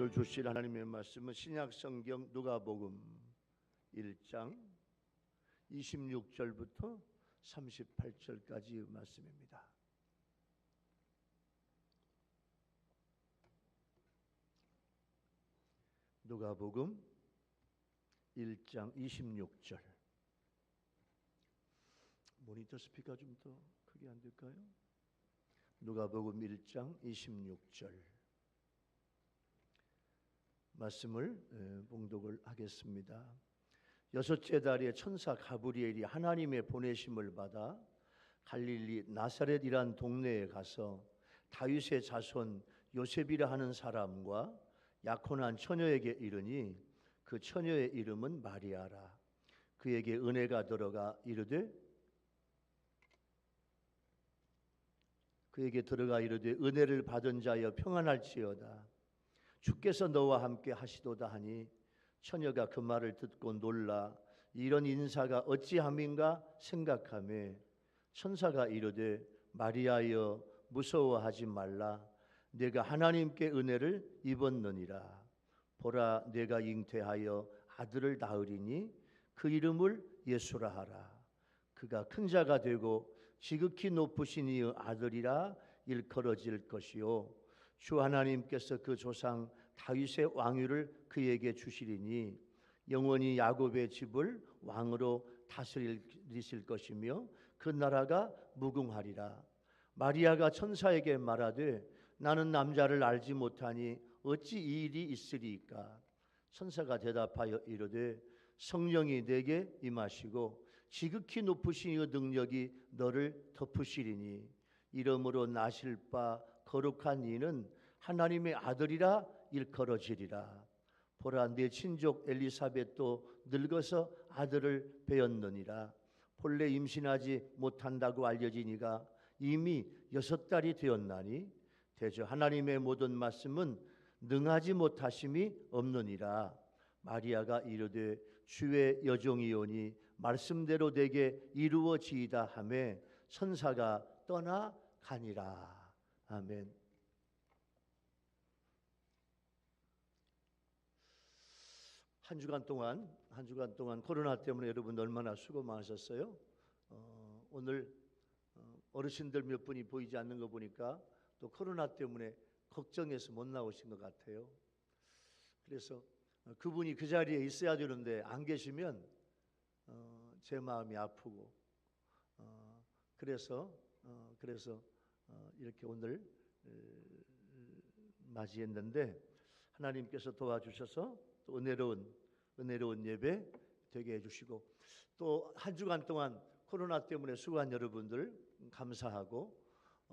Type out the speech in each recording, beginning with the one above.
오늘 주실 하나님의 말씀은 신약성경 누가복음 1장 26절부터 38절까지의 말씀입니다. 누가복음 1장 26절. 모니터 스피커 좀 더 크게 안 될까요? 누가복음 1장 26절 말씀을 봉독을 하겠습니다. 여섯째 달에 천사 가브리엘이 하나님의 보내심을 받아 갈릴리 나사렛이란 동네에 가서 다윗의 자손 요셉이라 하는 사람과 약혼한 처녀에게 이르니 그 처녀의 이름은 마리아라. 그에게 은혜가 들어가 이르되 은혜를 받은 자여 평안할지어다. 주께서 너와 함께 하시도다 하니 처녀가 그 말을 듣고 놀라 이런 인사가 어찌함인가 생각하며 천사가 이르되 마리아여 무서워하지 말라. 내가 하나님께 은혜를 입었느니라. 보라 내가 잉태하여 아들을 낳으리니 그 이름을 예수라 하라. 그가 큰 자가 되고 지극히 높으신 이의 아들이라 일컬어질 것이요 주 하나님께서 그 조상 다윗의 왕위를 그에게 주시리니 영원히 야곱의 집을 왕으로 다스리실 것이며 그 나라가 무궁하리라. 마리아가 천사에게 말하되 나는 남자를 알지 못하니 어찌 이 일이 있으리이까. 천사가 대답하여 이르되 성령이 내게 임하시고 지극히 높으신 이의 능력이 너를 덮으시리니 이러므로 나실 바 거룩한 이는 하나님의 아들이라 일컬어지리라. 보라 내 친족 엘리사벳도 늙어서 아들을 배었느니라. 본래 임신하지 못한다고 알려지니가 이미 6달이 되었나니 대저 하나님의 모든 말씀은 능하지 못하심이 없느니라. 마리아가 이르되 주의 여종이오니 말씀대로 내게 이루어지이다 하매 천사가 떠나가니라. 아멘. 한 주간 동안 코로나 때문에 여러분 얼마나 수고 많으셨어요? 오늘 어르신들 몇 분이 보이지 않는 거 보니까 또 코로나 때문에 걱정해서 못 나오신 것 같아요. 그래서 그분이 그 자리에 있어야 되는데 안 계시면 제 마음이 아프고 그래서 이렇게 오늘 맞이했는데 하나님께서 도와주셔서 또 은혜로운 예배 되게 해주시고 또 한 주간 동안 코로나 때문에 수고한 여러분들 감사하고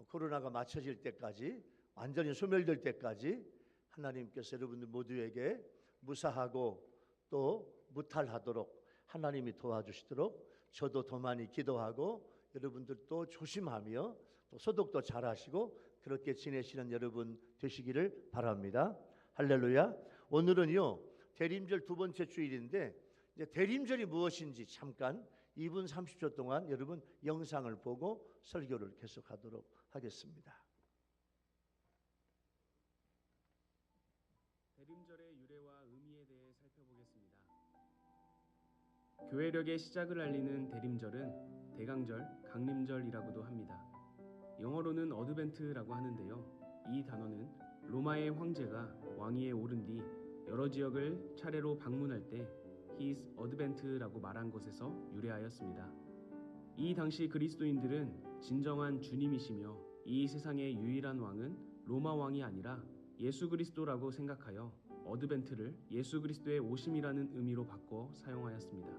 코로나가 맞춰질 때까지 완전히 소멸될 때까지 하나님께서 여러분들 모두에게 무사하고 또 무탈하도록 하나님이 도와주시도록 저도 더 많이 기도하고 여러분들도 조심하며 또 소독도 잘 하시고 그렇게 지내시는 여러분 되시기를 바랍니다. 할렐루야. 오늘은요 대림절 두 번째 주일인데 이제 대림절이 무엇인지 잠깐 2분 30초 동안 여러분 영상을 보고 설교를 계속하도록 하겠습니다. 대림절의 유래와 의미에 대해 살펴보겠습니다. 교회력의 시작을 알리는 대림절은 대강절, 강림절이라고도 합니다. 영어로는 어드벤트라고 하는데요. 이 단어는 로마의 황제가 왕위에 오른 뒤 여러 지역을 차례로 방문할 때 His Advent라고 말한 것에서 유래하였습니다. 이 당시 그리스도인들은 진정한 주님이시며 이 세상의 유일한 왕은 로마 왕이 아니라 예수 그리스도라고 생각하여 어드벤트를 예수 그리스도의 오심이라는 의미로 바꿔 사용하였습니다.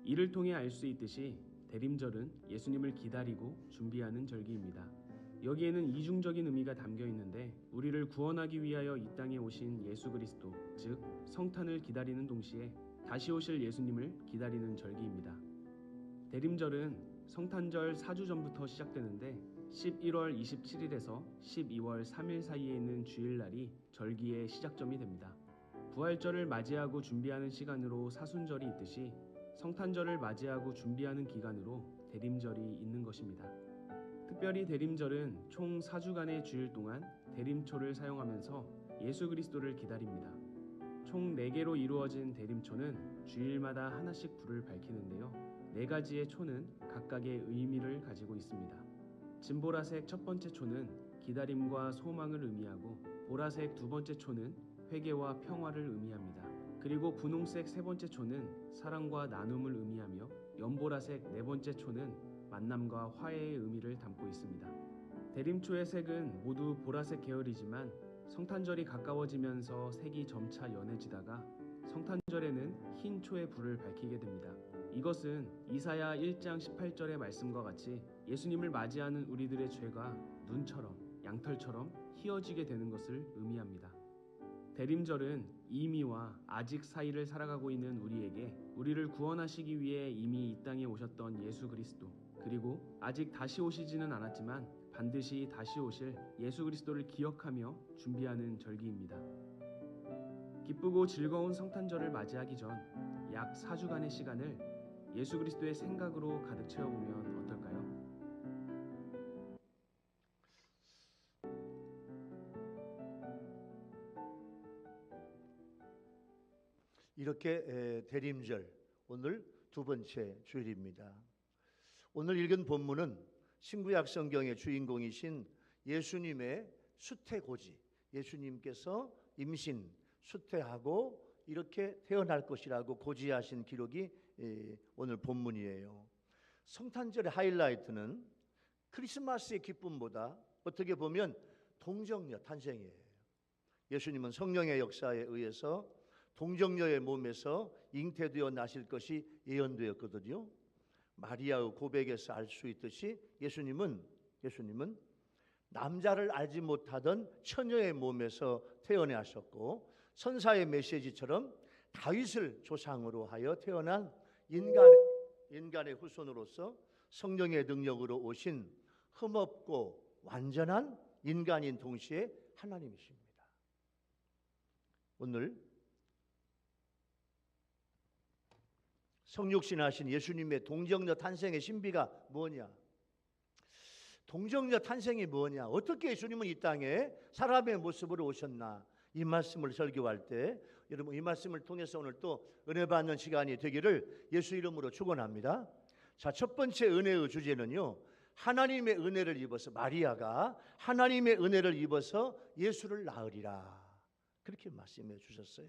이를 통해 알 수 있듯이 대림절은 예수님을 기다리고 준비하는 절기입니다. 여기에는 이중적인 의미가 담겨 있는데 우리를 구원하기 위하여 이 땅에 오신 예수 그리스도, 즉 성탄을 기다리는 동시에 다시 오실 예수님을 기다리는 절기입니다. 대림절은 성탄절 4주 전부터 시작되는데 11월 27일에서 12월 3일 사이에 있는 주일날이 절기의 시작점이 됩니다. 부활절을 맞이하고 준비하는 시간으로 사순절이 있듯이 성탄절을 맞이하고 준비하는 기간으로 대림절이 있는 것입니다. 특별히 대림절은 총 4주간의 주일 동안 대림초를 사용하면서 예수 그리스도를 기다립니다. 총 4개로 이루어진 대림초는 주일마다 하나씩 불을 밝히는데요. 4가지의 초는 각각의 의미를 가지고 있습니다. 진보라색 첫 번째 초는 기다림과 소망을 의미하고, 보라색 두 번째 초는 회개와 평화를 의미합니다. 그리고 분홍색 세 번째 초는 사랑과 나눔을 의미하며, 연보라색 네 번째 초는 만남과 화해의 의미를 담고 있습니다. 대림초의 색은 모두 보라색 계열이지만 성탄절이 가까워지면서 색이 점차 연해지다가 성탄절에는 흰 초의 불을 밝히게 됩니다. 이것은 이사야 1장 18절의 말씀과 같이 예수님을 맞이하는 우리들의 죄가 눈처럼 양털처럼 희어지게 되는 것을 의미합니다. 대림절은 이미와 아직 사이를 살아가고 있는 우리에게 우리를 구원하시기 위해 이미 이 땅에 오셨던 예수 그리스도, 그리고 아직 다시 오시지는 않았지만 반드시 다시 오실 예수 그리스도를 기억하며 준비하는 절기입니다. 기쁘고 즐거운 성탄절을 맞이하기 전 약 4주간의 시간을 예수 그리스도의 생각으로 가득 채워보면 어떨까요? 이렇게 대림절 오늘 두 번째 주일입니다. 오늘 읽은 본문은 신구약 성경의 주인공이신 예수님의 수태고지, 예수님께서 임신, 수태하고 이렇게 태어날 것이라고 고지하신 기록이 오늘 본문이에요. 성탄절의 하이라이트는 크리스마스의 기쁨보다 어떻게 보면 동정녀 탄생이에요. 예수님은 성령의 역사에 의해서 동정녀의 몸에서 잉태되어 나실 것이 예언되었거든요. 마리아의 고백에서 알 수 있듯이 예수님은 남자를 알지 못하던 처녀의 몸에서 태어나셨고, 선사의 메시지처럼 다윗을 조상으로 하여 태어난 인간의 후손으로서 성령의 능력으로 오신 흠없고 완전한 인간인 동시에 하나님이십니다. 오늘 성육신하신 예수님의 동정녀 탄생의 신비가 뭐냐? 동정녀 탄생이 뭐냐? 어떻게 예수님은 이 땅에 사람의 모습으로 오셨나? 이 말씀을 설교할 때 여러분, 이 말씀을 통해서 오늘 또 은혜 받는 시간이 되기를 예수 이름으로 축원합니다. 자, 첫 번째 은혜의 주제는요, 하나님의 은혜를 입어서, 마리아가 하나님의 은혜를 입어서 예수를 낳으리라, 그렇게 말씀해 주셨어요.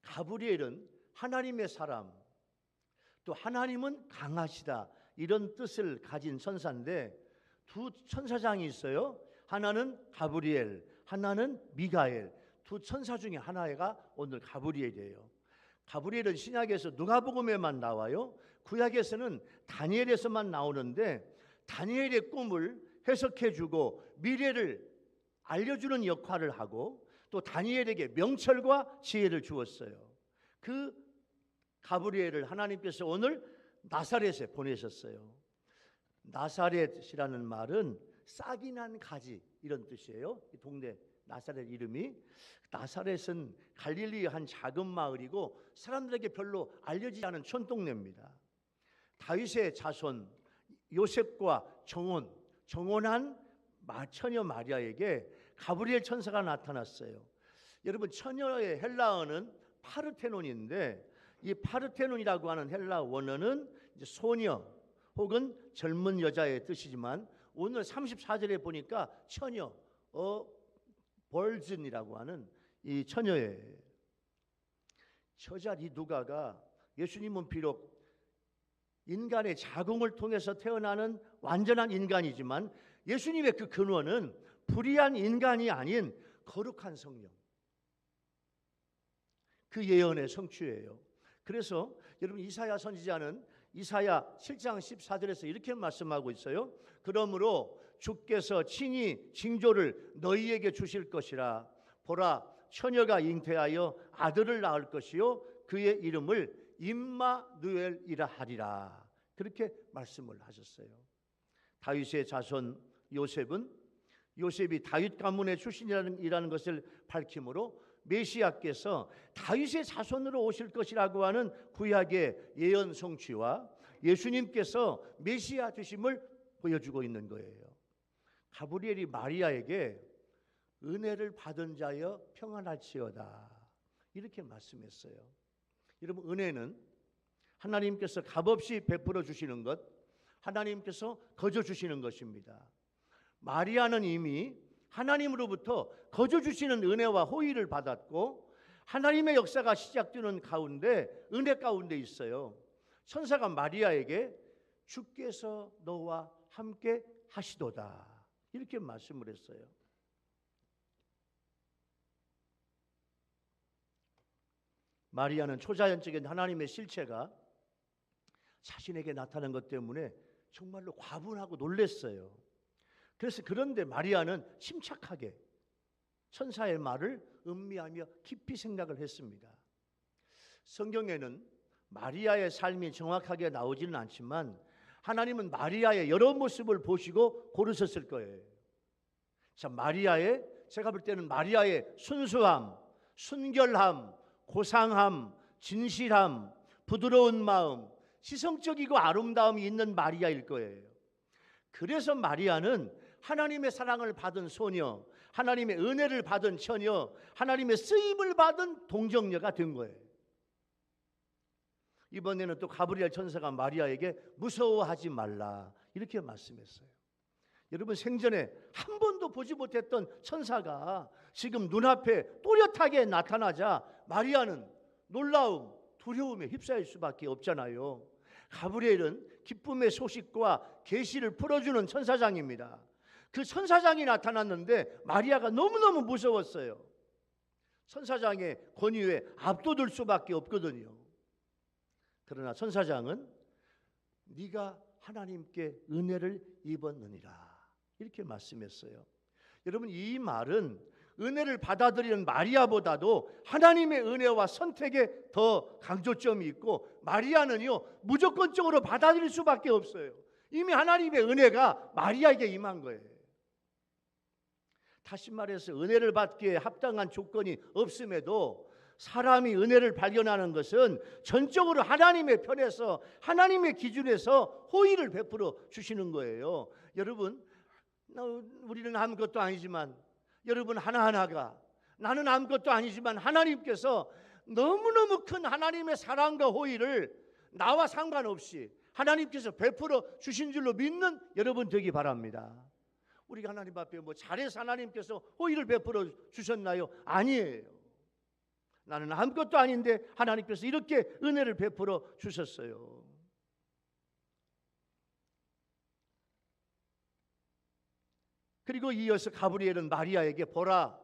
가브리엘은 하나님의 사람, 또 하나님은 강하시다, 이런 뜻을 가진 천사인데 두 천사장이 있어요. 하나는 가브리엘, 하나는 미가엘. 두 천사 중에 하나가 오늘 가브리엘이에요. 가브리엘은 신약에서 누가복음에만 나와요. 구약에서는 다니엘에서만 나오는데 다니엘의 꿈을 해석해주고 미래를 알려주는 역할을 하고 또 다니엘에게 명철과 지혜를 주었어요. 그 가브리엘을 하나님께서 오늘 나사렛에 보내셨어요. 나사렛이라는 말은 싹이 난 가지, 이런 뜻이에요. 이 동네 나사렛 이름이. 나사렛은 갈릴리의 한 작은 마을이고 사람들에게 별로 알려지지 않은 촌동네입니다. 다윗의 자손 요셉과 정혼한 처녀 마리아에게 가브리엘 천사가 나타났어요. 여러분, 처녀의 헬라어는 파르테논인데 이 파르테논이라고 하는 헬라 원어는 이제 소녀 혹은 젊은 여자의 뜻이지만 오늘 34절에 보니까 처녀, 벌즌이라고 하는 이 처녀예요. 저자 이 누가가 예수님은 비록 인간의 자궁을 통해서 태어나는 완전한 인간이지만 예수님의 그 근원은 불의한 인간이 아닌 거룩한 성령, 그 예언의 성취예요. 그래서 여러분, 이사야 선지자는 이사야 7장 14절에서 이렇게 말씀하고 있어요. 그러므로 주께서 친히 징조를 너희에게 주실 것이라. 보라, 처녀가 잉태하여 아들을 낳을 것이요 그의 이름을 임마누엘이라 하리라. 그렇게 말씀을 하셨어요. 다윗의 자손 요셉이 다윗 가문의 출신이라는 것을 밝히므로 메시아께서 다윗의 자손으로 오실 것이라고 하는 구약의 예언 성취와 예수님께서 메시아 되심을 보여주고 있는 거예요. 가브리엘이 마리아에게 은혜를 받은 자여 평안할지어다. 이렇게 말씀했어요. 여러분, 은혜는 하나님께서 값없이 베풀어 주시는 것, 하나님께서 거저 주시는 것입니다. 마리아는 이미 하나님으로부터 거저 주시는 은혜와 호의를 받았고 하나님의 역사가 시작되는 가운데 은혜 가운데 있어요. 천사가 마리아에게 주께서 너와 함께 하시도다 이렇게 말씀을 했어요. 마리아는 초자연적인 하나님의 실체가 자신에게 나타난 것 때문에 정말로 과분하고 놀랐어요. 그래서 그런데 마리아는 침착하게 천사의 말을 음미하며 깊이 생각을 했습니다. 성경에는 마리아의 삶이 정확하게 나오지는 않지만 하나님은 마리아의 여러 모습을 보시고 고르셨을 거예요. 자, 제가 볼 때는 마리아의 순수함, 순결함, 고상함, 진실함, 부드러운 마음, 시성적이고 아름다움이 있는 마리아일 거예요. 그래서 마리아는 하나님의 사랑을 받은 소녀, 하나님의 은혜를 받은 처녀, 하나님의 쓰임을 받은 동정녀가 된 거예요. 이번에는 또 가브리엘 천사가 마리아에게 무서워하지 말라 이렇게 말씀했어요. 여러분, 생전에 한 번도 보지 못했던 천사가 지금 눈앞에 또렷하게 나타나자 마리아는 놀라움, 두려움에 휩싸일 수밖에 없잖아요. 가브리엘은 기쁨의 소식과 계시를 풀어주는 천사장입니다. 그 천사장이 나타났는데 마리아가 너무너무 무서웠어요. 천사장의 권위에 압도될 수밖에 없거든요. 그러나 천사장은 네가 하나님께 은혜를 입었느니라 이렇게 말씀했어요. 여러분, 이 말은 은혜를 받아들이는 마리아보다도 하나님의 은혜와 선택에 더 강조점이 있고 마리아는요 무조건적으로 받아들일 수밖에 없어요. 이미 하나님의 은혜가 마리아에게 임한 거예요. 다시 말해서 은혜를 받기에 합당한 조건이 없음에도 사람이 은혜를 발견하는 것은 전적으로 하나님의 편에서 하나님의 기준에서 호의를 베풀어 주시는 거예요. 여러분, 우리는 아무것도 아니지만 여러분 하나하나가 나는 아무것도 아니지만 하나님께서 너무너무 큰 하나님의 사랑과 호의를 나와 상관없이 하나님께서 베풀어 주신 줄로 믿는 여러분 되기 바랍니다. 우리가 하나님 앞에 뭐 잘해서 하나님께서 호의를 베풀어 주셨나요? 아니에요. 나는 아무것도 아닌데 하나님께서 이렇게 은혜를 베풀어 주셨어요. 그리고 이어서 가브리엘은 마리아에게 보라,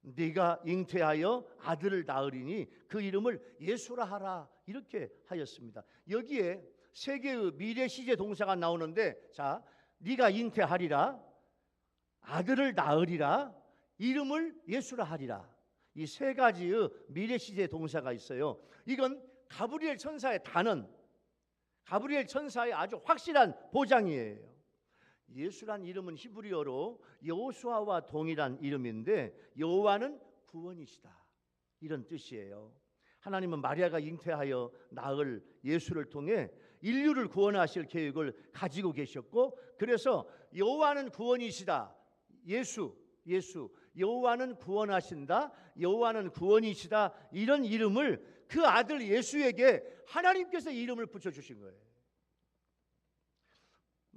네가 잉태하여 아들을 낳으리니 그 이름을 예수라 하라 이렇게 하였습니다. 여기에 세 개의 미래 시제 동사가 나오는데, 자, 네가 잉태하리라, 아들을 낳으리라, 이름을 예수라 하리라. 이 세 가지의 미래 시제 동사가 있어요. 이건 가브리엘 천사의 단언, 가브리엘 천사의 아주 확실한 보장이에요. 예수란 이름은 히브리어로 여호수아와 동일한 이름인데 여호와는 구원이시다 이런 뜻이에요. 하나님은 마리아가 잉태하여 낳을 예수를 통해 인류를 구원하실 계획을 가지고 계셨고, 그래서 여호와는 구원이시다, 예수 여호와는 구원하신다, 여호와는 구원이시다, 이런 이름을 그 아들 예수에게 하나님께서 이름을 붙여주신 거예요.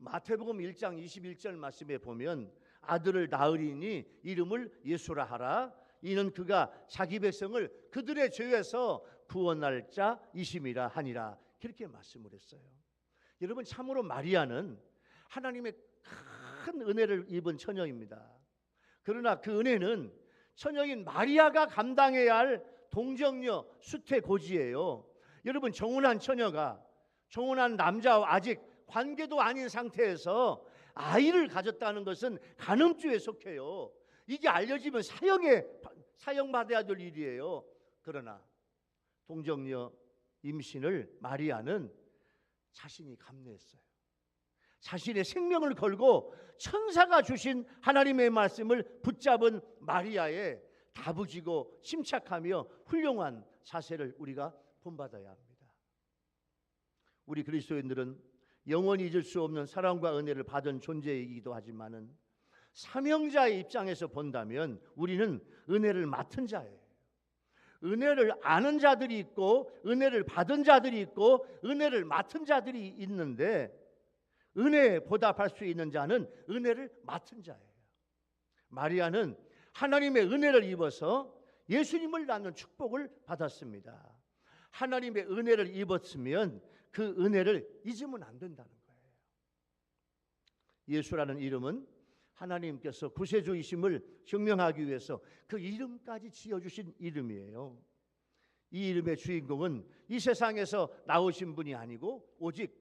마태복음 1장 21절 말씀에 보면 아들을 낳으리니 이름을 예수라 하라, 이는 그가 자기 백성을 그들의 죄에서 구원할 자이심이라 하니라, 그렇게 말씀을 했어요. 여러분, 참으로 마리아는 하나님의 큰 은혜를 입은 처녀입니다. 그러나 그 은혜는 처녀인 마리아가 감당해야 할 동정녀 수태고지예요. 여러분, 정혼한 처녀가 정혼한 남자와 아직 관계도 아닌 상태에서 아이를 가졌다는 것은 간음죄에 속해요. 이게 알려지면 사형받아야 될 일이에요. 그러나 동정녀 임신을 마리아는 자신이 감내했어요. 자신의 생명을 걸고 천사가 주신 하나님의 말씀을 붙잡은 마리아의 다부지고 침착하며 훌륭한 자세를 우리가 본받아야 합니다. 우리 그리스도인들은 영원히 잊을 수 없는 사랑과 은혜를 받은 존재이기도 하지만은 사명자의 입장에서 본다면 우리는 은혜를 맡은 자예요. 은혜를 아는 자들이 있고 은혜를 받은 자들이 있고 은혜를 맡은 자들이 있는데, 은혜에 보답할 수 있는 자는 은혜를 맡은 자예요. 마리아는 하나님의 은혜를 입어서 예수님을 낳는 축복을 받았습니다. 하나님의 은혜를 입었으면 그 은혜를 잊으면 안 된다는 거예요. 예수라는 이름은 하나님께서 구세주이심을 증명하기 위해서 그 이름까지 지어주신 이름이에요. 이 이름의 주인공은 이 세상에서 나오신 분이 아니고 오직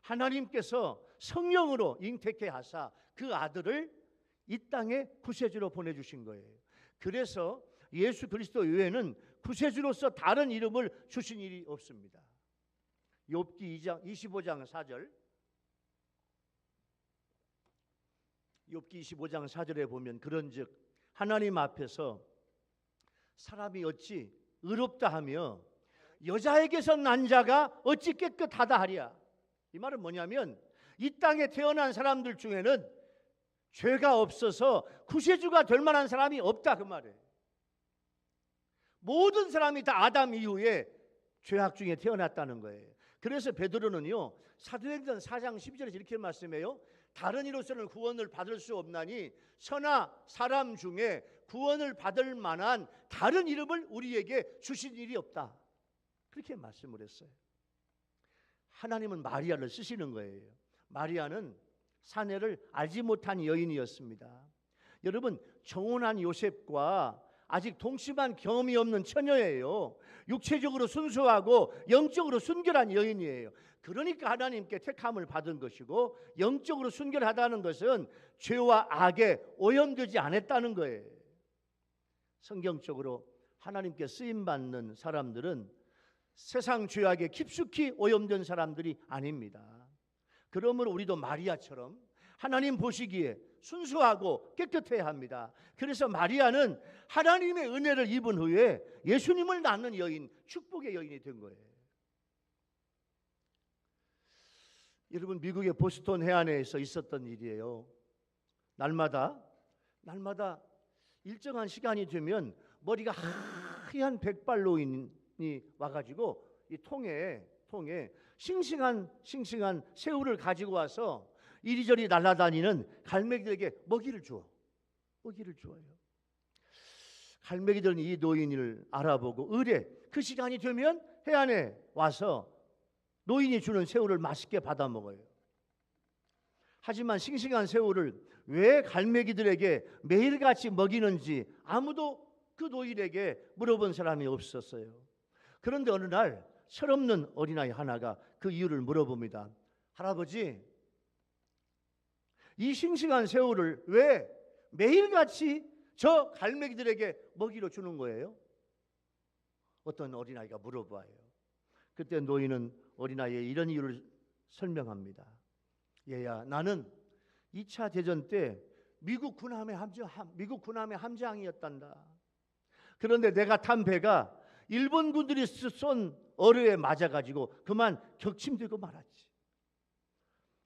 하나님께서 성령으로 잉태케 하사 그 아들을 이 땅에 구세주로 보내주신 거예요. 그래서 예수 그리스도 외에는 구세주로서 다른 이름을 주신 일이 없습니다. 욥기 25장 4절, 욥기 25장 4절에 보면 그런즉 하나님 앞에서 사람이 어찌 의롭다 하며 여자에게서 난 자가 어찌 깨끗하다 하랴. 이 말은 뭐냐면 이 땅에 태어난 사람들 중에는 죄가 없어서 구세주가 될 만한 사람이 없다, 그 말이에요. 모든 사람이 다 아담 이후에 죄악 중에 태어났다는 거예요. 그래서 베드로는요, 사도행전 4장 12절에서 이렇게 말씀해요. 다른 이로서는 구원을 받을 수 없나니 선하 사람 중에 구원을 받을 만한 다른 이름을 우리에게 주신 일이 없다. 그렇게 말씀을 했어요. 하나님은 마리아를 쓰시는 거예요. 마리아는 사내를 알지 못한 여인이었습니다. 여러분, 정혼한 요셉과 아직 동침한 경험이 없는 처녀예요. 육체적으로 순수하고 영적으로 순결한 여인이에요. 그러니까 하나님께 택함을 받은 것이고, 영적으로 순결하다는 것은 죄와 악에 오염되지 않았다는 거예요. 성경적으로 하나님께 쓰임받는 사람들은 세상 죄악에 깊숙이 오염된 사람들이 아닙니다. 그러므로 우리도 마리아처럼 하나님 보시기에 순수하고 깨끗해야 합니다. 그래서 마리아는 하나님의 은혜를 입은 후에 예수님을 낳는 여인, 축복의 여인이 된 거예요. 여러분, 미국의 보스턴 해안에서 있었던 일이에요. 날마다 일정한 시간이 되면 머리가 하얀 백발노인이 와가지고 이 통에 싱싱한 새우를 가지고 와서 이리저리 날아다니는 갈매기들에게 먹이를 줘요. 갈매기들은 이 노인을 알아보고 의뢰, 그 시간이 되면 해안에 와서 노인이 주는 새우를 맛있게 받아 먹어요. 하지만 싱싱한 새우를 왜 갈매기들에게 매일같이 먹이는지 아무도 그 노인에게 물어본 사람이 없었어요. 그런데 어느 날 철없는 어린아이 하나가 그 이유를 물어봅니다. 할아버지, 이 싱싱한 새우를 왜 매일같이 저 갈매기들에게 먹이로 주는 거예요? 어떤 어린아이가 물어봐요. 그때 노인은 어린아이의 이런 이유를 설명합니다. 얘야, 나는 2차 대전 때 미국 군함의 함장이었단다. 그런데 내가 탄 배가 일본 군들이 쏜 어뢰에 맞아가지고 그만 격침되고 말았지.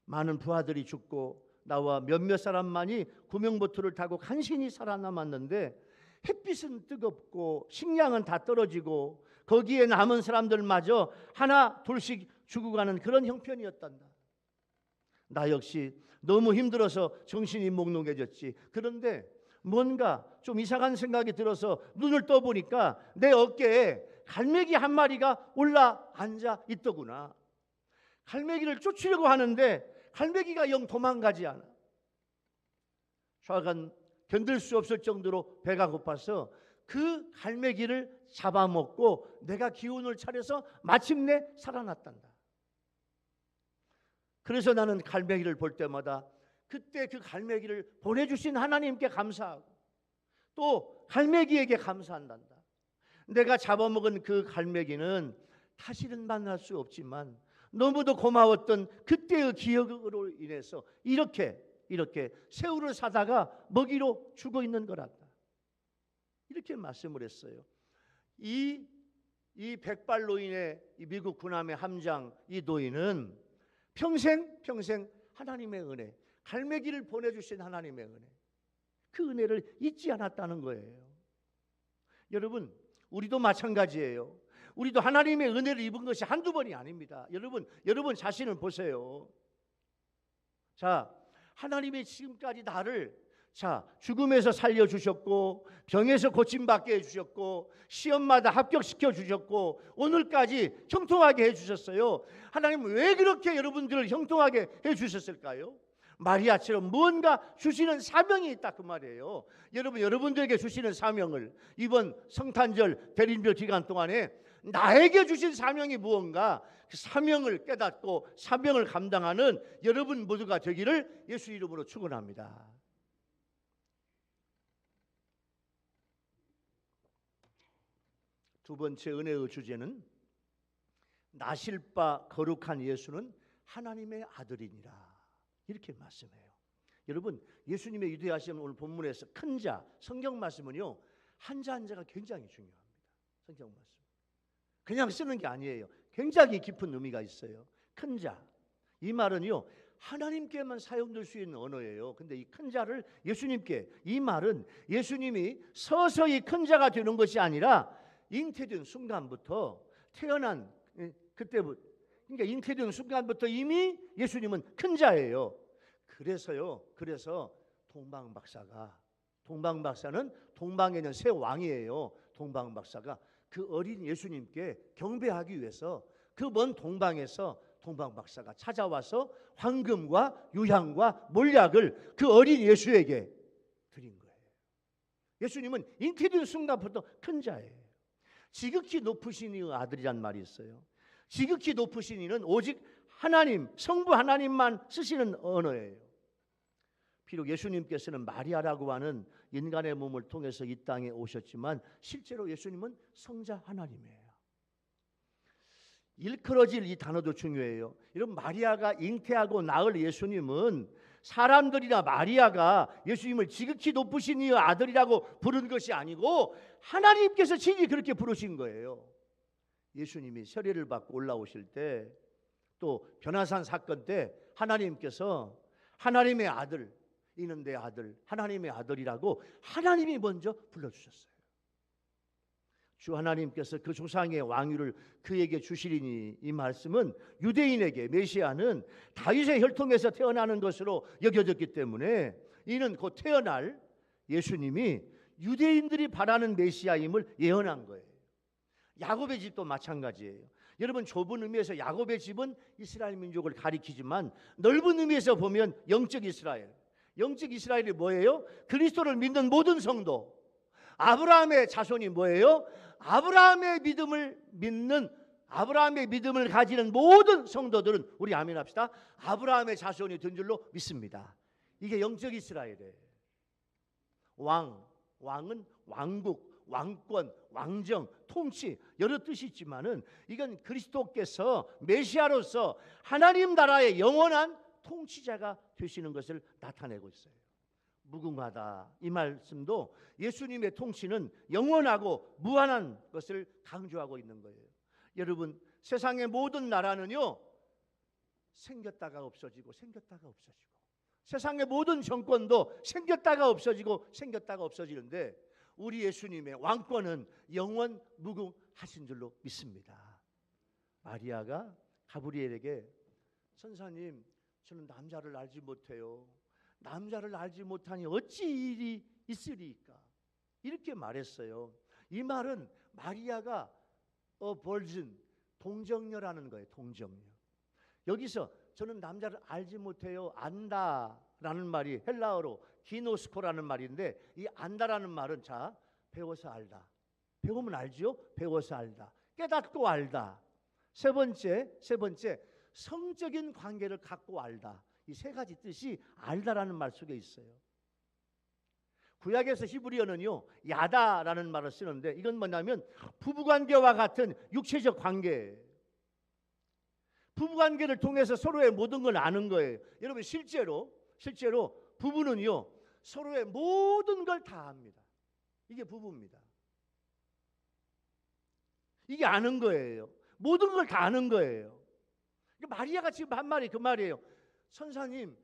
많은 부하들이 죽고 나와 몇몇 사람만이 구명보트를 타고 간신히 살아남았는데, 햇빛은 뜨겁고 식량은 다 떨어지고 거기에 남은 사람들마저 하나 둘씩 죽어가는 그런 형편이었단다. 나 역시 너무 힘들어서 정신이 몽롱해졌지. 그런데 뭔가 좀 이상한 생각이 들어서 눈을 떠보니까 내 어깨에 갈매기 한 마리가 올라앉아 있더구나. 갈매기를 쫓으려고 하는데 갈매기가 영 도망가지 않아. 좌간 견딜 수 없을 정도로 배가 고파서 그 갈매기를 잡아먹고 내가 기운을 차려서 마침내 살아났단다. 그래서 나는 갈매기를 볼 때마다 그때 그 갈매기를 보내주신 하나님께 감사하고 또 갈매기에게 감사한단다. 내가 잡아먹은 그 갈매기는 다시는 만날 수 없지만 너무도 고마웠던 그때의 기억으로 인해서 이렇게 새우를 사다가 먹이로 주고 있는 거란다. 이렇게 말씀을 했어요. 이 백발노인의 이 미국 군함의 함장 이 노인은 평생 하나님의 은혜, 갈매기를 보내주신 하나님의 은혜, 그 은혜를 잊지 않았다는 거예요. 여러분, 우리도 마찬가지예요. 우리도 하나님의 은혜를 입은 것이 한두 번이 아닙니다. 여러분 자신을 보세요. 자, 하나님이 지금까지 나를 죽음에서 살려주셨고, 병에서 고침받게 해주셨고, 시험마다 합격시켜 주셨고, 오늘까지 형통하게 해주셨어요. 하나님은 왜 그렇게 여러분들을 형통하게 해주셨을까요? 마리아처럼 무언가 주시는 사명이 있다 그 말이에요. 여러분들에게 주시는 사명을 이번 성탄절 대림절 기간 동안에 나에게 주신 사명이 무언가, 그 사명을 깨닫고 사명을 감당하는 여러분 모두가 되기를 예수 이름으로 축원합니다. 두 번째 은혜의 주제는 나실 바 거룩한 예수는 하나님의 아들이니라, 이렇게 말씀해요. 여러분, 예수님의 유대하시는 오늘 본문에서 큰 자, 성경 말씀은요, 한자 한자가 굉장히 중요합니다. 성경 말씀 그냥 쓰는 게 아니에요. 굉장히 깊은 의미가 있어요. 큰 자, 이 말은요, 하나님께만 사용될 수 있는 언어예요. 근데 이 큰 자를 예수님께, 이 말은 예수님이 서서히 큰 자가 되는 것이 아니라 잉태된 순간부터, 태어난 그때부터, 그러니까 잉태된 순간부터 이미 예수님은 큰 자예요. 그래서 동방박사는 동방에 있는 새 왕이에요. 동방박사가 그 어린 예수님께 경배하기 위해서 그 먼 동방에서 동방박사가 찾아와서 황금과 유향과 몰약을 그 어린 예수에게 드린 거예요. 예수님은 잉태된 순간부터 큰 자예요. 지극히 높으신 이의 아들이란 말이 있어요. 지극히 높으신 이는 오직 하나님, 성부 하나님만 쓰시는 언어예요. 비록 예수님께서는 마리아라고 하는 인간의 몸을 통해서 이 땅에 오셨지만 실제로 예수님은 성자 하나님이에요. 일컬어질 이 단어도 중요해요. 여러분, 마리아가 잉태하고 낳을 예수님은 사람들이나 마리아가 예수님을 지극히 높으신 이의 아들이라고 부른 것이 아니고 하나님께서 친히 그렇게 부르신 거예요. 예수님이 세례를 받고 올라오실 때, 또 변화산 사건 때 하나님께서 하나님의 아들, 이는 내 아들, 하나님의 아들이라고 하나님이 먼저 불러주셨어요. 주 하나님께서 그 조상의 왕위를 그에게 주시리니, 이 말씀은 유대인에게 메시아는 다윗의 혈통에서 태어나는 것으로 여겨졌기 때문에 이는 곧 태어날 예수님이 유대인들이 바라는 메시아임을 예언한 거예요. 야곱의 집도 마찬가지예요. 여러분, 좁은 의미에서 야곱의 집은 이스라엘 민족을 가리키지만 넓은 의미에서 보면 영적 이스라엘이 뭐예요? 그리스도를 믿는 모든 성도. 아브라함의 자손이 뭐예요? 아브라함의 믿음을 가지는 모든 성도들은, 우리 아멘 합시다, 아브라함의 자손이 된 줄로 믿습니다. 이게 영적 이스라엘이에요. 왕은 왕국, 왕권, 왕정, 통치, 여러 뜻이 있지만은 이건 그리스도께서 메시아로서 하나님 나라의 영원한 통치자가 되시는 것을 나타내고 있어요. 무궁하다, 이 말씀도 예수님의 통치는 영원하고 무한한 것을 강조하고 있는 거예요. 여러분, 세상의 모든 나라는요, 생겼다가 없어지고 생겼다가 없어지고, 세상의 모든 정권도 생겼다가 없어지는데 우리 예수님의 왕권은 영원 무궁하신 줄로 믿습니다. 마리아가 가브리엘에게, 선사님, 저는 남자를 알지 못해요. 남자를 알지 못하니 어찌 일이 있으리까? 이렇게 말했어요. 이 말은 마리아가 virgin, 동정녀라는 거예요. 동정녀. 여기서 저는 남자를 알지 못해요, 안다라는 말이 헬라어로 기노스코라는 말인데, 이 안다라는 말은, 자, 배워서 알다, 배우면 알지요? 배워서 알다, 깨닫고 알다. 세 번째, 성적인 관계를 갖고 알다. 이 세 가지 뜻이 알다라는 말 속에 있어요. 구약에서 히브리어는요, 야다라는 말을 쓰는데, 이건 뭐냐면 부부관계와 같은 육체적 관계, 부부관계를 통해서 서로의 모든 걸 아는 거예요. 여러분, 실제로 부부는요, 서로의 모든 걸 다 압니다. 이게 부부입니다. 이게 아는 거예요. 모든 걸 다 아는 거예요. 마리아가 지금 한 말이 그 말이에요. 선사님,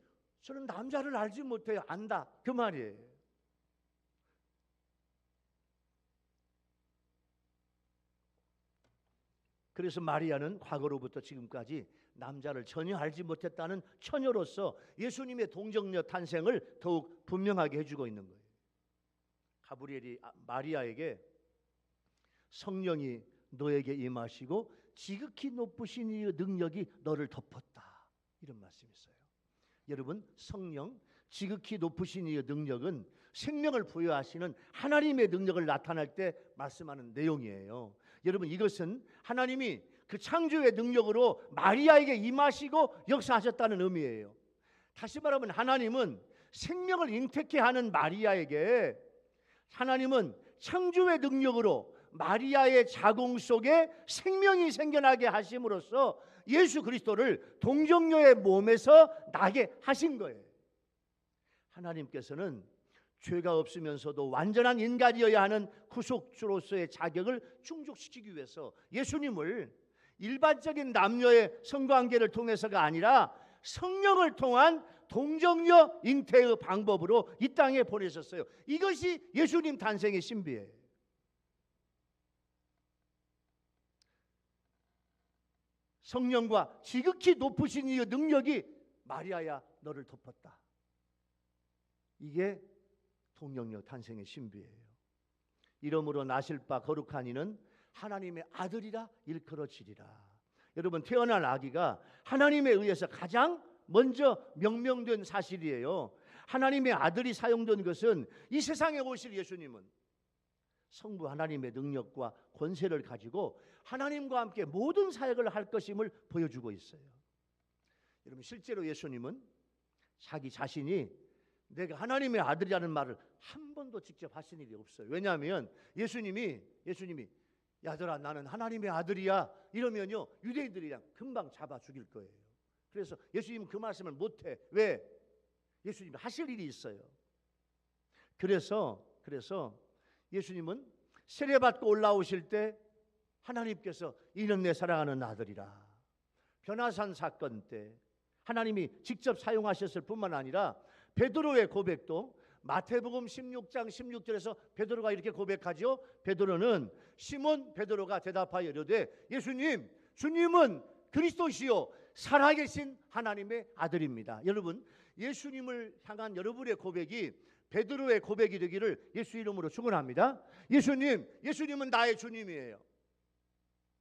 저는 남자를 알지 못해요, 안다, 그 말이에요. 그래서 마리아는 과거로부터 지금까지 남자를 전혀 알지 못했다는 처녀로서 예수님의 동정녀 탄생을 더욱 분명하게 해주고 있는 거예요. 가브리엘이 마리아에게 성령이 너에게 임하시고 지극히 높으신 이 능력이 너를 덮었다, 이런 말씀이 있어요. 여러분, 성령, 지극히 높으신 이 능력은 생명을 부여하시는 하나님의 능력을 나타낼 때 말씀하는 내용이에요. 여러분, 이것은 하나님이 그 창조의 능력으로 마리아에게 임하시고 역사하셨다는 의미예요. 다시 말하면 하나님은 생명을 잉태케 하는 마리아에게, 하나님은 창조의 능력으로 마리아의 자궁 속에 생명이 생겨나게 하심으로써 예수 그리스도를 동정녀의 몸에서 나게 하신 거예요. 하나님께서는 죄가 없으면서도 완전한 인간이어야 하는 구속주로서의 자격을 충족시키기 위해서 예수님을 일반적인 남녀의 성관계를 통해서가 아니라 성령을 통한 동정녀 잉태의 방법으로 이 땅에 보내셨어요. 이것이 예수님 탄생의 신비예요. 성령과 지극히 높으신 이 능력이 마리아야 너를 덮었다. 이게 동정녀 탄생의 신비예요. 이러므로 나실 바 거룩한 이는 하나님의 아들이라 일컬어지리라. 여러분, 태어난 아기가 하나님에 의해서 가장 먼저 명명된 사실이에요. 하나님의 아들이 사용된 것은 이 세상에 오실 예수님은 성부 하나님의 능력과 권세를 가지고 하나님과 함께 모든 사역을 할 것임을 보여주고 있어요. 여러분, 실제로 예수님은 자기 자신이 내가 하나님의 아들이라는 말을 한 번도 직접 하신 일이 없어요. 왜냐하면 예수님이 야들아 나는 하나님의 아들이야 이러면요 유대인들이 그냥 금방 잡아 죽일 거예요. 그래서 예수님은 그 말씀을 못해. 왜? 예수님이 하실 일이 있어요. 그래서 예수님은 세례받고 올라오실 때 하나님께서 이는 내 사랑하는 아들이라, 변화산 사건 때 하나님이 직접 사용하셨을 뿐만 아니라 베드로의 고백도 마태복음 16장 16절에서 베드로가 이렇게 고백하죠. 베드로는 시몬 베드로가 대답하여 이르되 예수님, 주님은 그리스도시요 살아계신 하나님의 아들입니다. 여러분, 예수님을 향한 여러분의 고백이 베드로의 고백이 되기를 예수 이름으로 축원합니다. 예수님은 나의 주님이에요.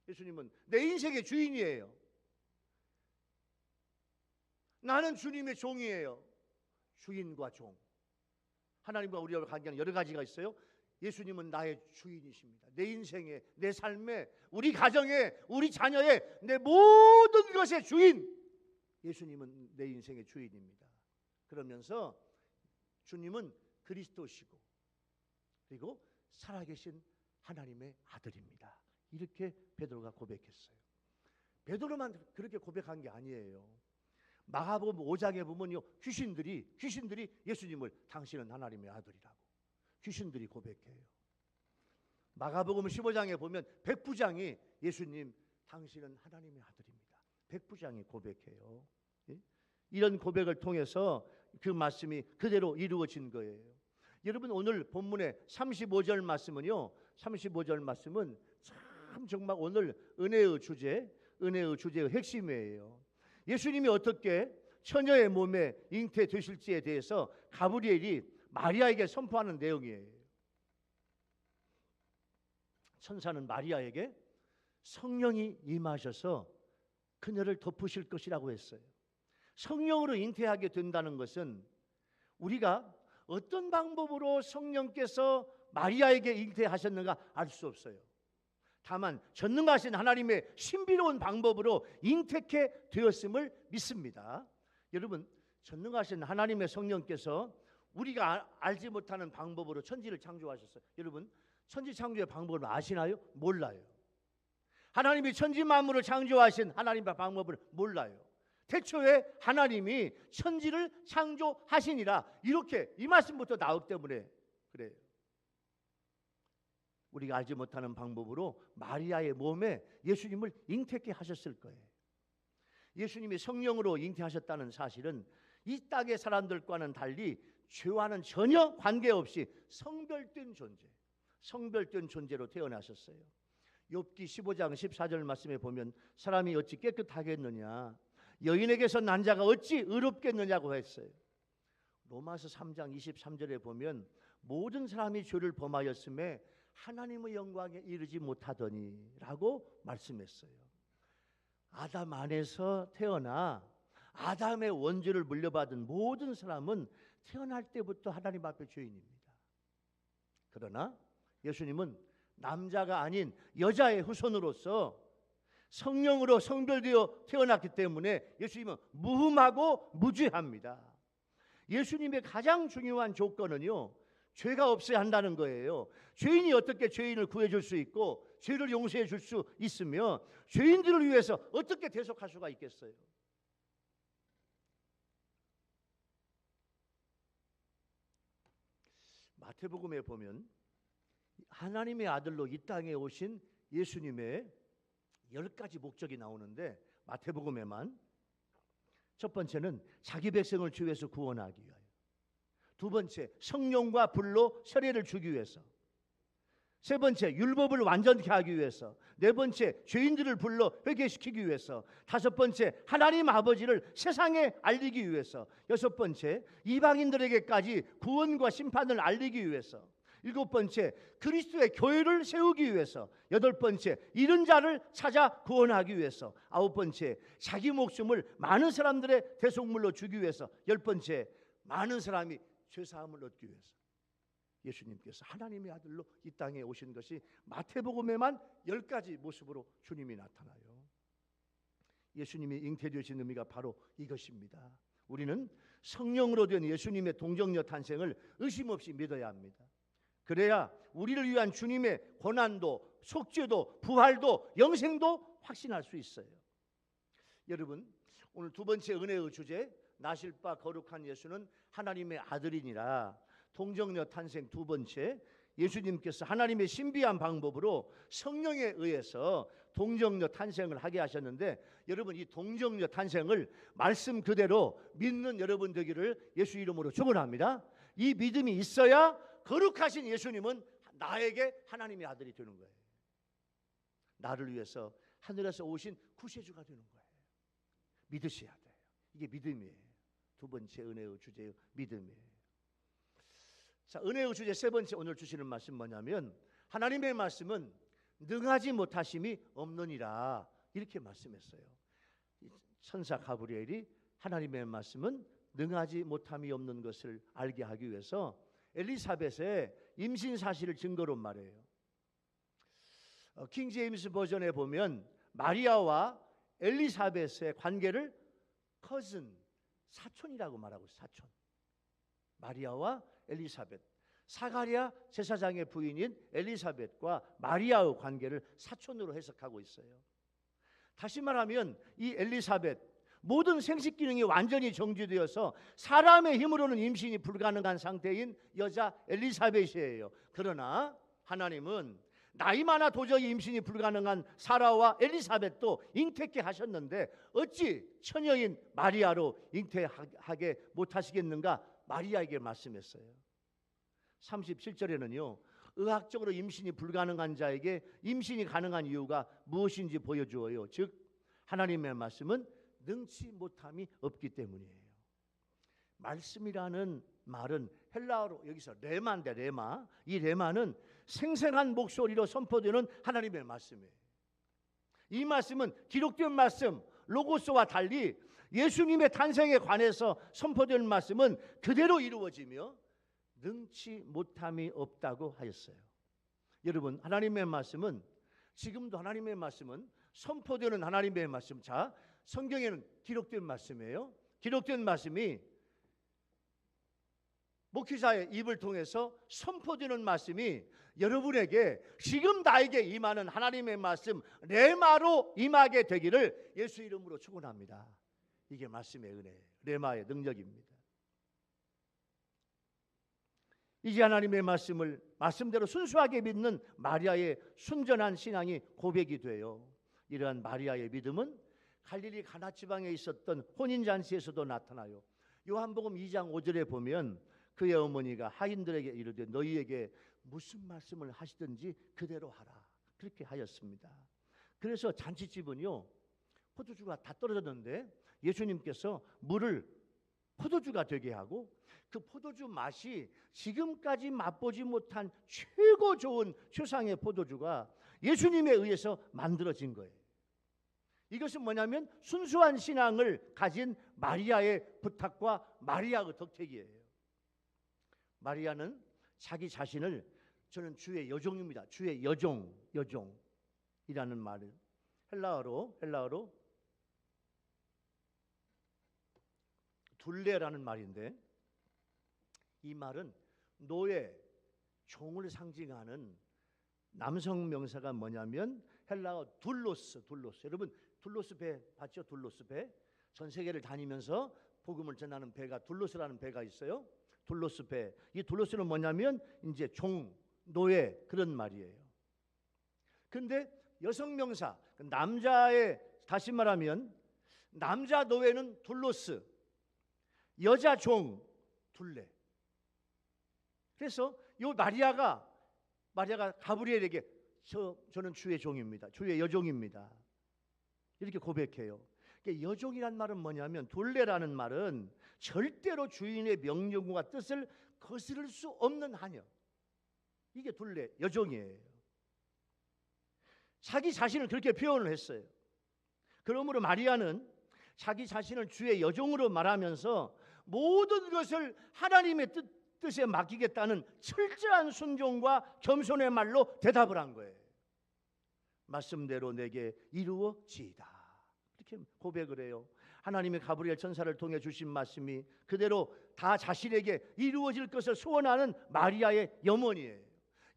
예수님은 내 인생의 주인이에요. 나는 주님의 종이에요. 주인과 종. 하나님과 우리와 관계하는 여러 가지가 있어요. 예수님은 나의 주인이십니다. 내 인생에, 내 삶에, 우리 가정에, 우리 자녀의, 내 모든 것의 주인. 예수님은 내 인생의 주인입니다. 그러면서 주님은 그리스도시고 그리고 살아계신 하나님의 아들입니다. 이렇게 베드로가 고백했어요. 베드로만 그렇게 고백한 게 아니에요. 마가복음 5장에 보면요, 귀신들이 예수님을 당신은 하나님의 아들이라고 귀신들이 고백해요. 마가복음 15장에 보면 백부장이 예수님 당신은 하나님의 아들입니다. 백부장이 고백해요. 이런 고백을 통해서 그 말씀이 그대로 이루어진 거예요. 여러분, 오늘 본문의 35절 말씀은요, 35절 말씀은 참 정말 오늘 은혜의 주제의 핵심이에요. 예수님이 어떻게 처녀의 몸에 잉태되실지에 대해서 가브리엘이 마리아에게 선포하는 내용이에요. 천사는 마리아에게 성령이 임하셔서 그녀를 덮으실 것이라고 했어요. 성령으로 잉태하게 된다는 것은 우리가 어떤 방법으로 성령께서 마리아에게 잉태하셨는가 알 수 없어요. 다만 전능하신 하나님의 신비로운 방법으로 잉태케 되었음을 믿습니다. 여러분, 전능하신 하나님의 성령께서 우리가 알지 못하는 방법으로 천지를 창조하셨어요. 여러분, 천지 창조의 방법을 아시나요? 몰라요. 하나님이 천지 만물을 창조하신 하나님의 방법을 몰라요. 태초에 하나님이 천지를 창조하시니라, 이렇게 이 말씀부터 나오기 때문에 그래요. 우리가 알지 못하는 방법으로 마리아의 몸에 예수님을 잉태케 하셨을 거예요. 예수님이 성령으로 잉태하셨다는 사실은 이 땅의 사람들과는 달리 죄와는 전혀 관계없이 성별된 존재로 태어나셨어요. 욥기 15장 14절 말씀에 보면 사람이 어찌 깨끗하겠느냐, 여인에게서 난 자가 어찌 의롭겠느냐고 했어요. 로마서 3장 23절에 보면 모든 사람이 죄를 범하였음에 하나님의 영광에 이르지 못하더니라고 말씀했어요. 아담 안에서 태어나 아담의 원죄를 물려받은 모든 사람은 태어날 때부터 하나님 앞에 죄인입니다. 그러나 예수님은 남자가 아닌 여자의 후손으로서 성령으로 성별되어 태어났기 때문에 예수님은 무흠하고 무죄합니다. 예수님의 가장 중요한 조건은요, 죄가 없어야 한다는 거예요. 죄인이 어떻게 죄인을 구해줄 수 있고 죄를 용서해 줄 수 있으며 죄인들을 위해서 어떻게 대속할 수가 있겠어요? 마태복음에 보면 하나님의 아들로 이 땅에 오신 예수님의 10가지 목적이 나오는데, 마태복음에만 첫 번째는 자기 백성을 죄에서 구원하기 위하여, 두 번째 성령과 불로 세례를 주기 위해서, 세 번째 율법을 완전케 하기 위해서, 네 번째 죄인들을 불러 회개시키기 위해서, 다섯 번째 하나님 아버지를 세상에 알리기 위해서, 여섯 번째 이방인들에게까지 구원과 심판을 알리기 위해서, 일곱 번째 그리스도의 교회를 세우기 위해서, 여덟 번째 잃은 자를 찾아 구원하기 위해서, 아홉 번째 자기 목숨을 많은 사람들의 대속물로 주기 위해서, 열 번째 많은 사람이 죄사함을 얻기 위해서 예수님께서 하나님의 아들로 이 땅에 오신 것이 마태복음에만 10가지 모습으로 주님이 나타나요. 예수님이 잉태되신 의미가 바로 이것입니다. 우리는 성령으로 된 예수님의 동정녀 탄생을 의심 없이 믿어야 합니다. 그래야 우리를 위한 주님의 고난도, 속죄도, 부활도, 영생도 확신할 수 있어요. 여러분, 오늘 두 번째 은혜의 주제, 나실 바 거룩한 예수는 하나님의 아들이니라. 동정녀 탄생 두 번째, 예수님께서 하나님의 신비한 방법으로 성령에 의해서 동정녀 탄생을 하게 하셨는데, 여러분 이 동정녀 탄생을 말씀 그대로 믿는 여러분 되기를 예수 이름으로 축원합니다. 이 믿음이 있어야 거룩하신 예수님은 나에게 하나님의 아들이 되는 거예요. 나를 위해서 하늘에서 오신 구세주가 되는 거예요. 믿으셔야 돼요. 이게 믿음이에요. 두 번째 은혜의 주제의 믿음이에요. 자, 은혜의 주제 세 번째 오늘 주시는 말씀 뭐냐면, 하나님의 말씀은 능하지 못하심이 없느니라, 이렇게 말씀했어요. 천사 가브리엘이 하나님의 말씀은 능하지 못함이 없는 것을 알게 하기 위해서 엘리사벳의 임신 사실을 증거로 말해요. 킹 제임스 버전에 보면 마리아와 엘리사벳의 관계를 커즌, 사촌이라고 말하고 있어요. 사촌. 마리아와 엘리사벳, 사가랴 제사장의 부인인 엘리사벳과 마리아의 관계를 사촌으로 해석하고 있어요. 다시 말하면 이 엘리사벳, 모든 생식 기능이 완전히 정지되어서 사람의 힘으로는 임신이 불가능한 상태인 여자 엘리사벳이에요. 그러나 하나님은 나이 많아 도저히 임신이 불가능한 사라와 엘리사벳도 잉태케 하셨는데 어찌 처녀인 마리아로 잉태하게 못하시겠는가 마리아에게 말씀했어요. 37절에는요, 의학적으로 임신이 불가능한 자에게 임신이 가능한 이유가 무엇인지 보여주어요. 즉 하나님의 말씀은 능치 못함이 없기 때문이에요. 말씀이라는 말은 헬라어로 여기서 레마인데, 레마, 이 레마는 생생한 목소리로 선포되는 하나님의 말씀이에요. 이 말씀은 기록된 말씀 로고스와 달리 예수님의 탄생에 관해서 선포된 말씀은 그대로 이루어지며 능치 못함이 없다고 하였어요. 여러분, 하나님의 말씀은, 지금도 하나님의 말씀은 선포되는 하나님의 말씀, 자, 성경에는 기록된 말씀이에요. 기록된 말씀이 목회자의 입을 통해서 선포되는 말씀이 여러분에게 지금 나에게 임하는 하나님의 말씀 레마로 임하게 되기를 예수 이름으로 축원합니다. 이게 말씀의 은혜, 레마의 능력입니다. 이제 하나님의 말씀을 말씀대로 순수하게 믿는 마리아의 순전한 신앙이 고백이 돼요. 이러한 마리아의 믿음은 갈릴리 가나 지방에 있었던 혼인잔치에서도 나타나요. 요한복음 2장 5절에 보면 그의 어머니가 하인들에게 이르되 너희에게 무슨 말씀을 하시든지 그대로 하라. 그렇게 하였습니다. 그래서 잔치집은요, 포도주가 다 떨어졌는데 예수님께서 물을 포도주가 되게 하고, 그 포도주 맛이 지금까지 맛보지 못한 최고 좋은 최상의 포도주가 예수님에 의해서 만들어진 거예요. 이것은 뭐냐면 순수한 신앙을 가진 마리아의 부탁과 마리아의 덕택이에요. 마리아는 자기 자신을, 저는 주의 여종입니다. 주의 여종이라는 말을 헬라어로 둘레라는 말인데, 이 말은 노예, 종을 상징하는 남성 명사가 뭐냐면 헬라어 둘로스. 여러분 둘로스 배 봤죠? 둘로스 배. 전 세계를 다니면서 복음을 전하는 배가 둘로스라는 배가 있어요. 둘로스 배. 이 둘로스는 뭐냐면 이제 종, 노예 그런 말이에요. 근데 여성 명사, 남자의, 다시 말하면 남자 노예는 둘로스, 여자 종 둘레. 그래서 이 마리아가 가브리엘에게 저는 주의 종입니다. 주의 여종입니다. 이렇게 고백해요. 여종이란 말은 뭐냐면, 둘레라는 말은 절대로 주인의 명령과 뜻을 거스를 수 없는 하녀. 이게 둘레, 여종이에요. 자기 자신을 그렇게 표현을 했어요. 그러므로 마리아는 자기 자신을 주의 여종으로 말하면서 모든 것을 하나님의 뜻에 맡기겠다는 철저한 순종과 겸손의 말로 대답을 한 거예요. 말씀대로 내게 이루어지이다. 이렇게 고백을 해요. 하나님의 가브리엘 천사를 통해 주신 말씀이 그대로 다 자신에게 이루어질 것을 소원하는 마리아의 염원이에요.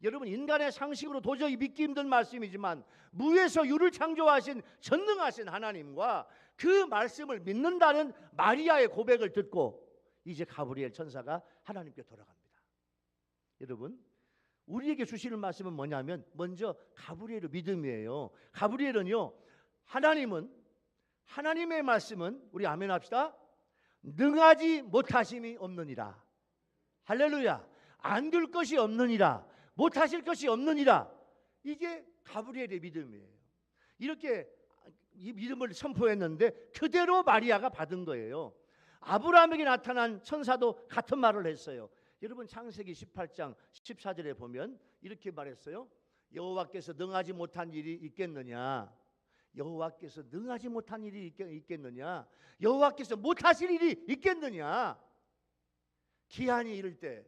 여러분, 인간의 상식으로 도저히 믿기 힘든 말씀이지만 무에서 유를 창조하신 전능하신 하나님과 그 말씀을 믿는다는 마리아의 고백을 듣고 이제 가브리엘 천사가 하나님께 돌아갑니다. 여러분, 우리에게 주시는 말씀은 뭐냐면 먼저 가브리엘의 믿음이에요. 가브리엘은요, 하나님의 말씀은, 우리 아멘 합시다, 능하지 못하심이 없느니라. 할렐루야. 안 될 것이 없느니라, 못하실 것이 없느니라. 이게 가브리엘의 믿음이에요. 이렇게 이 믿음을 선포했는데 그대로 마리아가 받은 거예요. 아브라함에게 나타난 천사도 같은 말을 했어요. 여러분, 창세기 18장 14절에 보면 이렇게 말했어요. 여호와께서 능하지 못한 일이 있겠느냐? 여호와께서 능하지 못한 일이 있겠느냐? 여호와께서 못하실 일이 있겠느냐? 기한이 이를 때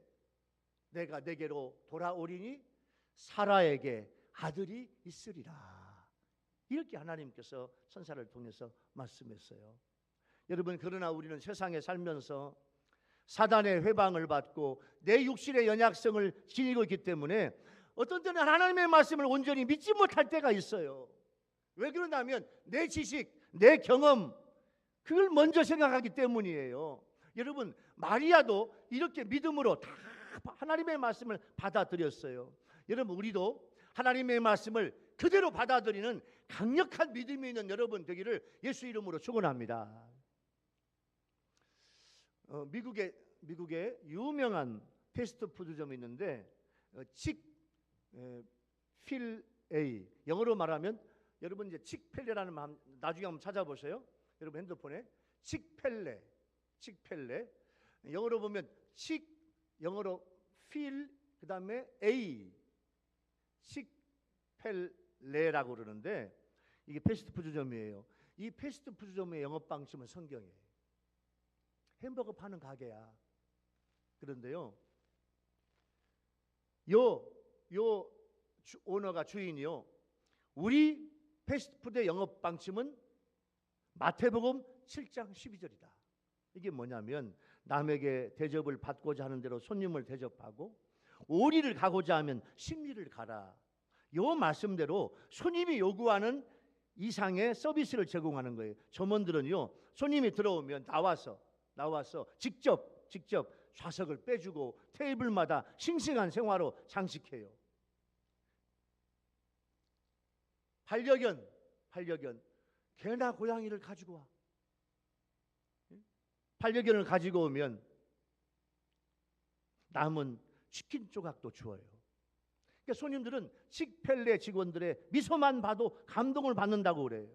내가 내게로 돌아오리니 사라에게 아들이 있으리라. 이렇게 하나님께서 천사를 통해서 말씀했어요. 여러분, 그러나 우리는 세상에 살면서 사단의 회방을 받고 내 육신의 연약성을 지니고 있기 때문에 어떤 때는 하나님의 말씀을 온전히 믿지 못할 때가 있어요. 왜 그러냐면 내 지식, 내 경험, 그걸 먼저 생각하기 때문이에요. 여러분, 마리아도 이렇게 믿음으로 다 하나님의 말씀을 받아들였어요. 여러분, 우리도 하나님의 말씀을 그대로 받아들이는 강력한 믿음이 있는 여러분 되기를 예수 이름으로 축원합니다. 미국에 유명한 패스트푸드점이 있는데 칙필A, 영어로 말하면 여러분 이제 칙펠레라는 말 나중에 한번 찾아보세요. 여러분 핸드폰에 칙펠레, 영어로 보면 영어로 필 그다음에 A, 칙펠레라고 그러는데 이게 패스트푸드점이에요. 이 패스트푸드점의 영업 방침은 성경이에요. 햄버거 파는 가게야. 그런데요, 요 오너가, 주인이요, 우리 패스트푸드의 영업 방침은 마태복음 7장 12절이다. 이게 뭐냐면 남에게 대접을 받고자 하는 대로 손님을 대접하고 오리를 가고자 하면 십리를 가라. 요 말씀대로 손님이 요구하는 이상의 서비스를 제공하는 거예요. 점원들은요, 손님이 들어오면 나와서 직접 좌석을 빼주고 테이블마다 싱싱한 생화로 장식해요. 반려견 개나 고양이를 가지고 와. 반려견을 가지고 오면 남은 치킨 조각도 주어요. 그러니까 손님들은 칙펠레 직원들의 미소만 봐도 감동을 받는다고 그래요.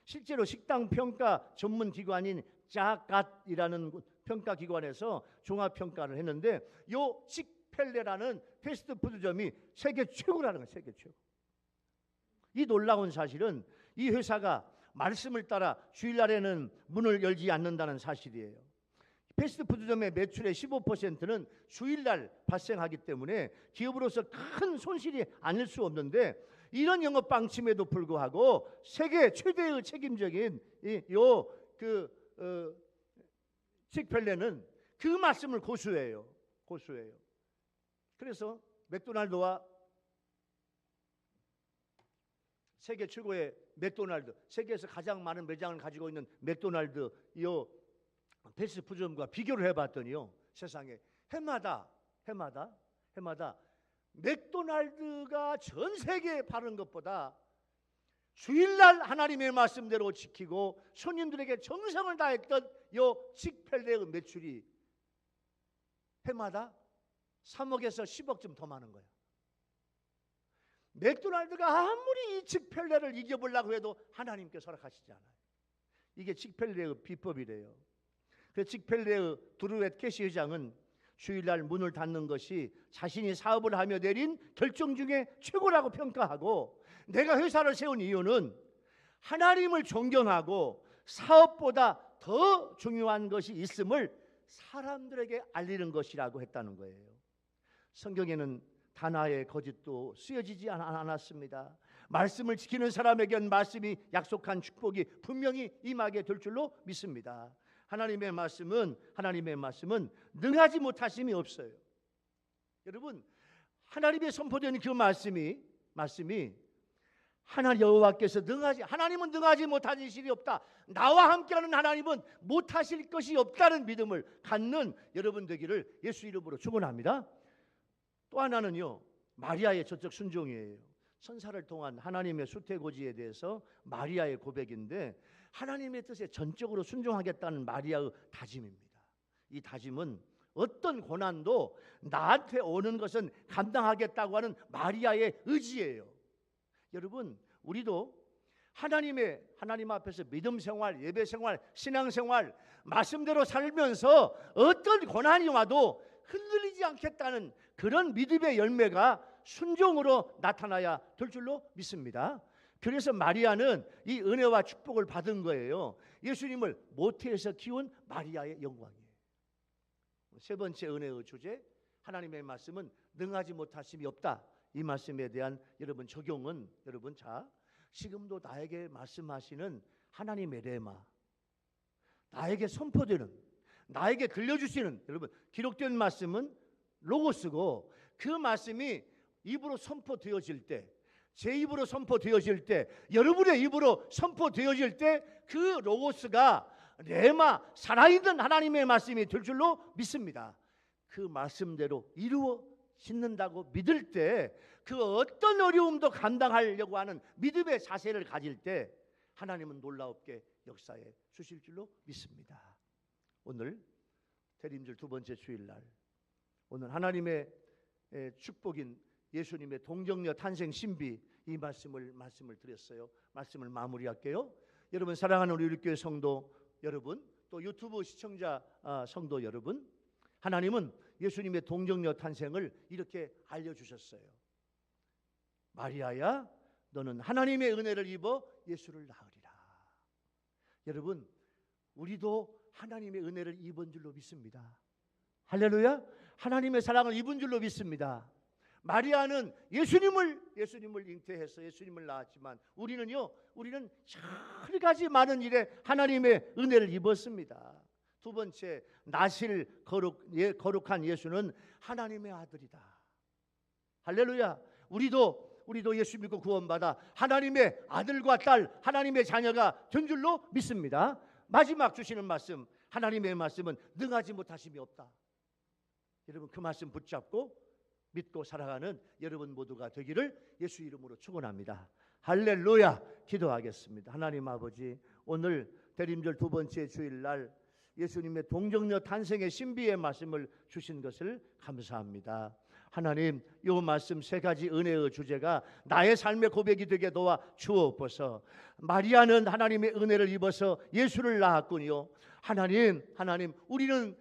실제로 식당 평가 전문 기관인 자갓이라는 평가 기관에서 종합 평가를 했는데 요 칙펠레라는 패스트푸드점이 세계 최고라는 거예요. 세계 최고. 이 놀라운 사실은 이 회사가 말씀을 따라 주일날에는 문을 열지 않는다는 사실이에요. 패스트푸드점의 매출의 15%는 주일날 발생하기 때문에 기업으로서 큰 손실이 아닐 수 없는데 이런 영업 방침에도 불구하고 세계 최대의 책임적인 칙펠레는 그 말씀을 고수해요. 그래서 맥도날드와 세계 최고의 맥도날드, 세계에서 가장 많은 매장을 가지고 있는 맥도날드 이 패스트푸드점과 비교를 해봤더니요, 세상에 해마다 맥도날드가 전 세계에 파는 것보다 주일날 하나님의 말씀대로 지키고 손님들에게 정성을 다했던 요 칙펠레의 매출이 해마다 3억에서 10억쯤 더 많은 거예요. 맥도날드가 아무리 이 칙펠레를 이겨보려고 해도 하나님께서 허락하시지 않아요. 이게 칙펠레의 비법이래요. 그래서 칙펠레의 드루엣 캐시 회장은 주일날 문을 닫는 것이 자신이 사업을 하며 내린 결정 중에 최고라고 평가하고, 내가 회사를 세운 이유는 하나님을 존경하고 사업보다 더 중요한 것이 있음을 사람들에게 알리는 것이라고 했다는 거예요. 성경에는 단아의 거짓도 쓰여지지 않았습니다. 말씀을 지키는 사람에겐 말씀이 약속한 축복이 분명히 임하게 될 줄로 믿습니다. 하나님의 말씀은 능하지 못하심이 없어요. 여러분, 하나님의 선포되는 그 말씀이 하나님 여호와께서 하나님은 능하지 못하실 일이 없다. 나와 함께하는 하나님은 못하실 것이 없다는 믿음을 갖는 여러분 되기를 예수 이름으로 축원합니다. 또 하나는요, 마리아의 전적 순종이에요. 천사를 통한 하나님의 수태고지에 대해서 마리아의 고백인데, 하나님의 뜻에 전적으로 순종하겠다는 마리아의 다짐입니다. 이 다짐은 어떤 고난도 나한테 오는 것은 감당하겠다고 하는 마리아의 의지예요. 여러분, 우리도 하나님 앞에서 믿음 생활, 예배 생활, 신앙 생활, 말씀대로 살면서 어떤 고난이 와도 흔들리지 않겠다는 그런 믿음의 열매가 순종으로 나타나야 될 줄로 믿습니다. 그래서 마리아는 이 은혜와 축복을 받은 거예요. 예수님을 모태에서 키운 마리아의 영광이에요. 세 번째 은혜의 주제, 하나님의 말씀은 능하지 못하심이 없다. 이 말씀에 대한 여러분 적용은, 지금도 나에게 말씀하시는 하나님의 레마, 나에게 선포되는, 나에게 들려주시는, 여러분 기록된 말씀은 로고스고, 그 말씀이 입으로 선포되어질 때, 제 입으로 선포되어질 때, 여러분의 입으로 선포되어질 때 그 로고스가 레마, 살아있는 하나님의 말씀이 될 줄로 믿습니다. 그 말씀대로 이루어진다고 믿을 때, 그 어떤 어려움도 감당하려고 하는 믿음의 자세를 가질 때 하나님은 놀랍게 역사해 주실 줄로 믿습니다. 오늘 대림절 두 번째 주일날, 오늘 하나님의 축복인 예수님의 동정녀 탄생 신비, 이 말씀을 드렸어요. 말씀을 마무리할게요. 여러분, 사랑하는 우리 우리교회 성도 여러분, 또 유튜브 시청자 성도 여러분, 하나님은 예수님의 동정녀 탄생을 이렇게 알려주셨어요. 마리아야, 너는 하나님의 은혜를 입어 예수를 낳으리라. 여러분, 우리도 하나님의 은혜를 입은 줄로 믿습니다. 할렐루야. 하나님의 사랑을 입은 줄로 믿습니다. 마리아는 예수님을 잉태해서 예수님을 낳았지만 우리는 여러 가지 많은 일에 하나님의 은혜를 입었습니다. 두 번째, 나실 거룩한 예수는 하나님의 아들이다. 할렐루야. 우리도 예수 믿고 구원받아 하나님의 아들과 딸, 하나님의 자녀가 된 줄로 믿습니다. 마지막 주시는 말씀, 하나님의 말씀은 능하지 못하심이 없다. 여러분, 그 말씀 붙잡고 믿고 살아가는 여러분 모두가 되기를 예수 이름으로 축원합니다. 할렐루야. 기도하겠습니다. 하나님 아버지, 오늘 대림절 두 번째 주일날 예수님의 동정녀 탄생의 신비의 말씀을 주신 것을 감사합니다. 하나님, 요 말씀 세 가지 은혜의 주제가 나의 삶의 고백이 되게 도와 주옵소서. 마리아는 하나님의 은혜를 입어서 예수를 낳았군요. 하나님, 우리는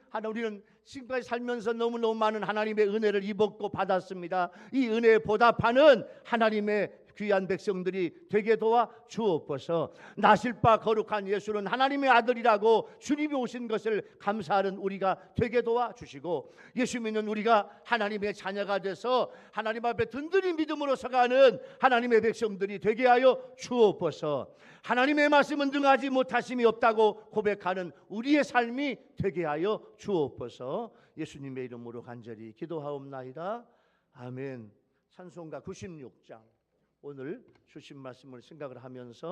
지금까지 살면서 너무너무 많은 하나님의 은혜를 입었고 받았습니다. 이 은혜에 보답하는 하나님의 귀한 백성들이 되게 도와 주옵소서. 나실 바 거룩한 예수는 하나님의 아들이라고 주님이 오신 것을 감사하는 우리가 되게 도와 주시고, 예수 믿는 우리가 하나님의 자녀가 돼서 하나님 앞에 든든히 믿음으로 서가는 하나님의 백성들이 되게 하여 주옵소서. 하나님의 말씀은 능하지 못하심이 없다고 고백하는 우리의 삶이 되게 하여 주옵소서. 예수님의 이름으로 간절히 기도하옵나이다. 아멘. 찬송가 96장, 오늘 주신 말씀을 생각을 하면서